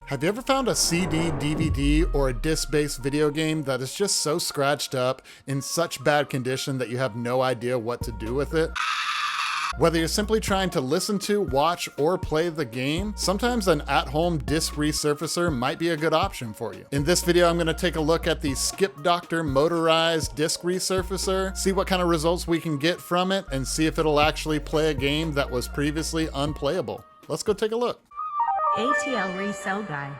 Have you ever found a CD, DVD, or a disc-based video game that is just so scratched up in such bad condition that you have no idea what to do with it? Whether you're simply trying to listen to, watch, or play the game, sometimes an at-home disc resurfacer might be a good option for you. In this video, I'm going to take a look at the Skip Doctor motorized disc resurfacer, see what kind of results we can get from it, and see if it'll actually play a game that was previously unplayable. Let's go take a look. ATL Resell Guy.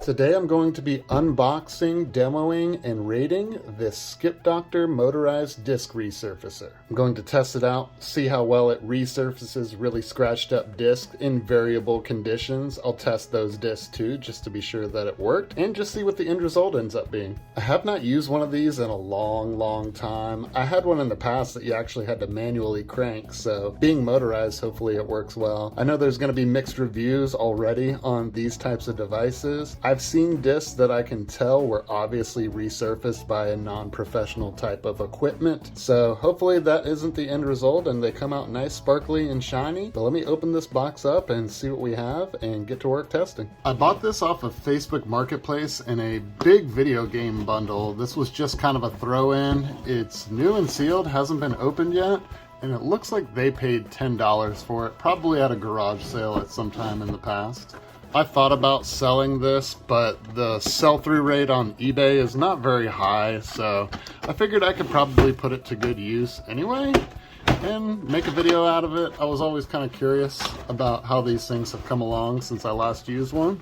Today I'm going to be unboxing, demoing, and rating this Skip Doctor motorized disc resurfacer. I'm going to test it out, see how well it resurfaces really scratched up discs in variable conditions. I'll test those discs too, just to be sure that it worked, and just see what the end result ends up being. I have not used one of these in a long time. I had one in the past that you actually had to manually crank, so being motorized, hopefully it works well. I know there's going to be mixed reviews already on these types of devices. I've seen discs that I can tell were obviously resurfaced by a non-professional type of equipment, so hopefully that isn't the end result and they come out nice, sparkly, and shiny. But let me open this box up and see what we have and get to work testing. I bought this off of Facebook Marketplace in a big video game bundle. This was just kind of a throw-in. It's new and sealed, hasn't been opened yet, and it looks like they paid $10 for it, probably at a garage sale at some time in the past. I thought about selling this, but the sell-through rate on eBay is not very high, so I figured I could probably put it to good use anyway and make a video out of it. I was always kind of curious about how these things have come along since I last used one.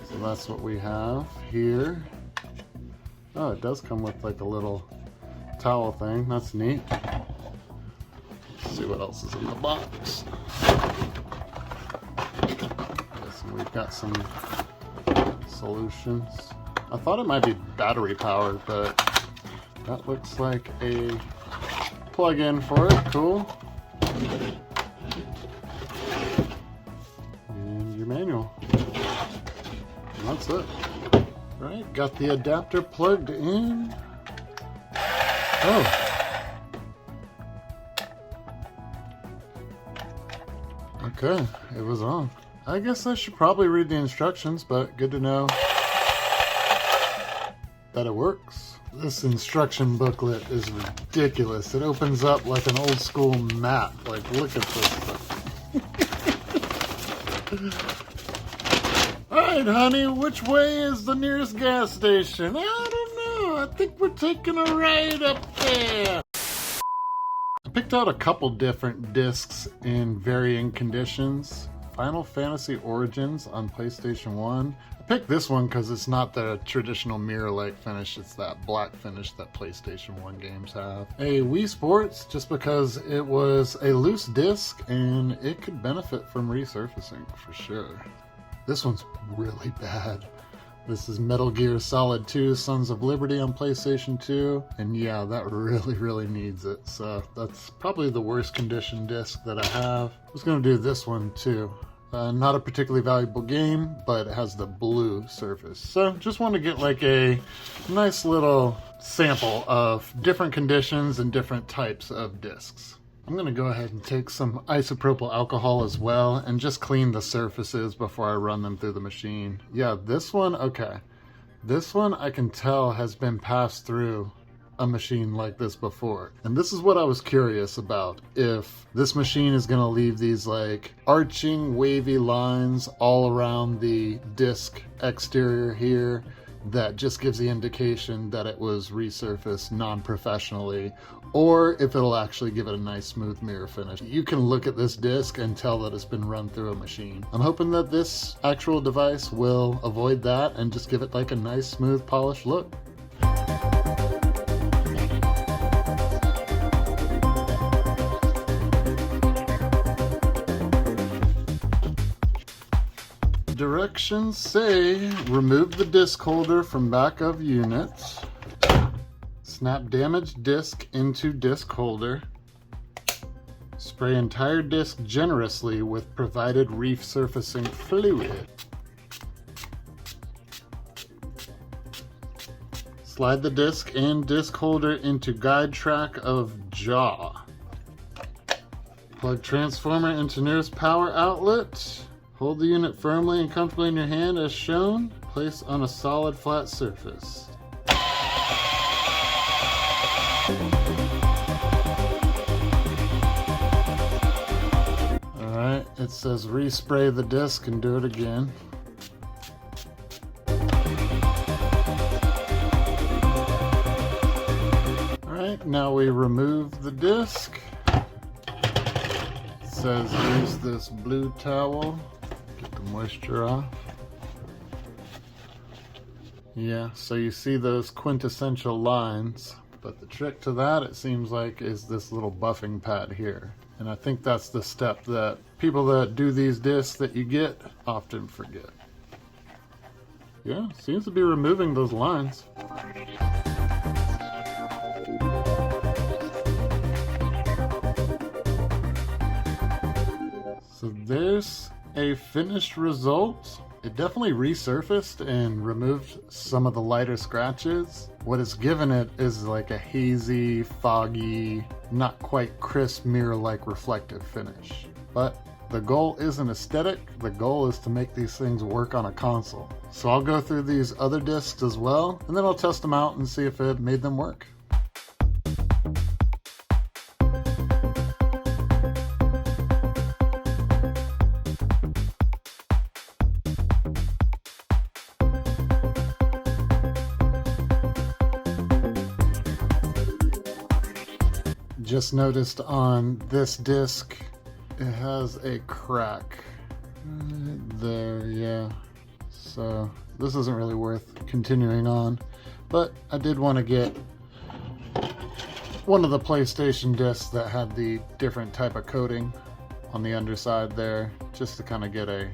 So that's what we have here. Oh, it does come with like a little towel thing. That's neat. See what else is in the box. Guessing we've got some solutions. I thought it might be battery powered, but that looks like a plug-in for it. Cool. And your manual. And that's it. Right, got the adapter plugged in. Oh. Okay, it was on. I guess I should probably read the instructions, but good to know that it works. This instruction booklet is ridiculous. It opens up like an old school map. Like, look at this stuff. Alright, honey, which way is the nearest gas station? I don't know. I think we're taking a ride up there. I picked out a couple different discs in varying conditions. Final Fantasy Origins on PlayStation 1. I picked this one because it's not the traditional mirror-like finish, it's that black finish that PlayStation 1 games have. A Wii Sports, just because it was a loose disc and it could benefit from resurfacing for sure. This one's really bad. This is Metal Gear Solid 2 Sons of Liberty on PlayStation 2, and yeah, that really needs it, so that's probably the worst condition disc that I have. I was going to do this one too. Not a particularly valuable game, but it has the blue surface. So just want to get like a nice little sample of different conditions and different types of discs. I'm going to go ahead and take some isopropyl alcohol as well and just clean the surfaces before I run them through the machine. Yeah, this one, okay. This one I can tell has been passed through a machine like this before. And this is what I was curious about. If this machine is going to leave these like arching wavy lines all around the disc exterior here, that just gives the indication that it was resurfaced non-professionally, or if it'll actually give it a nice smooth mirror finish. You can look at this disc and tell that it's been run through a machine. I'm hoping that this actual device will avoid that and just give it like a nice smooth polished look. Directions say remove the disc holder from back of units, snap damaged disc into disc holder, spray entire disc generously with provided resurfacing fluid, slide the disc and disc holder into guide track of jaw, Plug transformer into nearest power outlet. Hold the unit firmly and comfortably in your hand as shown. Place on a solid flat surface. Alright, it says respray the disc and do it again. Alright, now we remove the disc. It says use this blue towel. Get the moisture off. Yeah, so you see those quintessential lines, but the trick to that, it seems like, is this little buffing pad here. And I think that's the step that people that do these discs that you get often forget. Yeah, seems to be removing those lines. So there's a finished result. It definitely resurfaced and removed some of the lighter scratches. What it's given it is like a hazy, foggy, not quite crisp mirror-like reflective finish. But the goal isn't aesthetic, the goal is to make these things work on a console. So I'll go through these other discs as well, and then I'll test them out and see if it made them work. Just noticed on this disc it has a crack right there, yeah, so this isn't really worth continuing on, but I did want to get one of the PlayStation discs that had the different type of coating on the underside there, just to kind of get a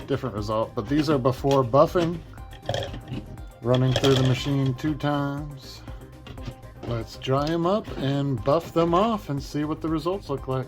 different result. But these are before buffing, running through the machine 2 times. Let's dry them up and buff them off and see what the results look like.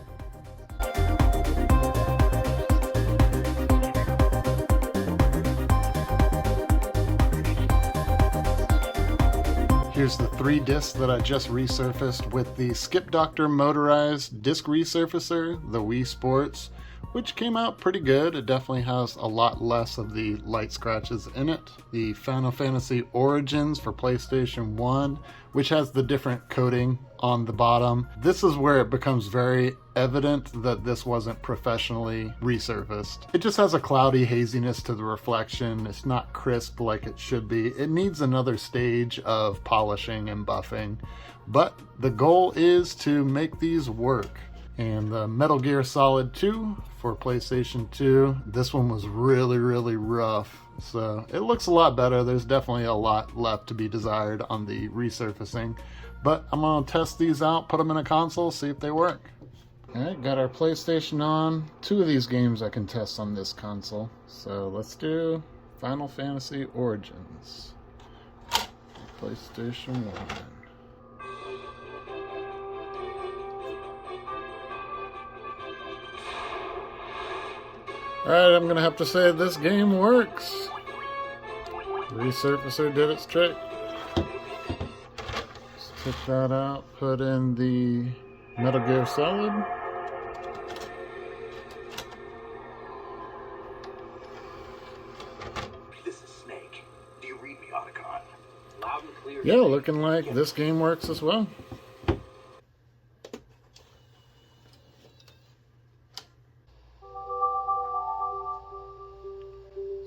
Here's the 3 discs that I just resurfaced with the Skip Doctor motorized disc resurfacer, the Wii Sports, which came out pretty good. It definitely has a lot less of the light scratches in it. The Final Fantasy Origins for PlayStation 1, which has the different coating on the bottom. This is where it becomes very evident that this wasn't professionally resurfaced. It just has a cloudy haziness to the reflection. It's not crisp like it should be. It needs another stage of polishing and buffing, but the goal is to make these work. And the Metal Gear Solid 2 for PlayStation 2, this one was really rough, so it looks a lot better. There's definitely a lot left to be desired on the resurfacing, but I'm gonna test these out, put them in a console, see if they work. Alright, got our PlayStation on. 2 of these games I can test on this console, so let's do Final Fantasy Origins, PlayStation 1. Alright, I'm gonna have to say this game works. The resurfacer did its trick. Let's take that out, put in the Metal Gear Solid. This is Snake. Do you read me, Otacon? Loud and clear. Yeah, looking like this game works as well.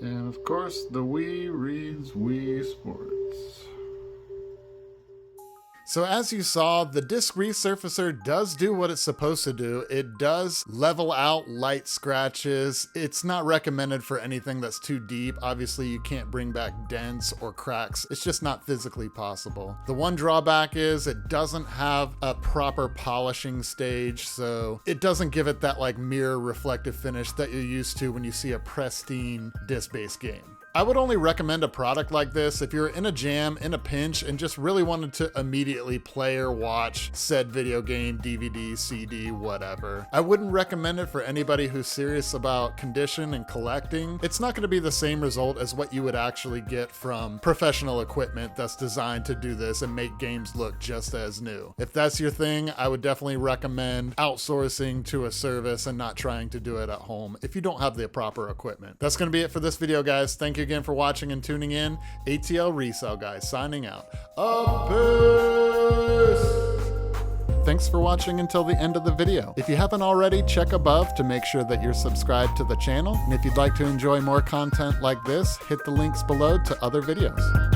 And of course, the Wii reads Wii Sports. So as you saw, the disc resurfacer does do what it's supposed to do. It does level out light scratches. It's not recommended for anything that's too deep. Obviously, you can't bring back dents or cracks. It's just not physically possible. The one drawback is it doesn't have a proper polishing stage, so it doesn't give it that like mirror reflective finish that you're used to when you see a pristine disc-based game. I would only recommend a product like this if you're in a jam, in a pinch, and just really wanted to immediately play or watch said video game, DVD, CD, whatever. I wouldn't recommend it for anybody who's serious about condition and collecting. It's not going to be the same result as what you would actually get from professional equipment that's designed to do this and make games look just as new. If that's your thing, I would definitely recommend outsourcing to a service and not trying to do it at home if you don't have the proper equipment. That's going to be it for this video, guys. Thank you again for watching and tuning in. ATL Resell Guy signing out. Peace! Thanks for watching until the end of the video. If you haven't already, check above to make sure that you're subscribed to the channel. And if you'd like to enjoy more content like this, hit the links below to other videos.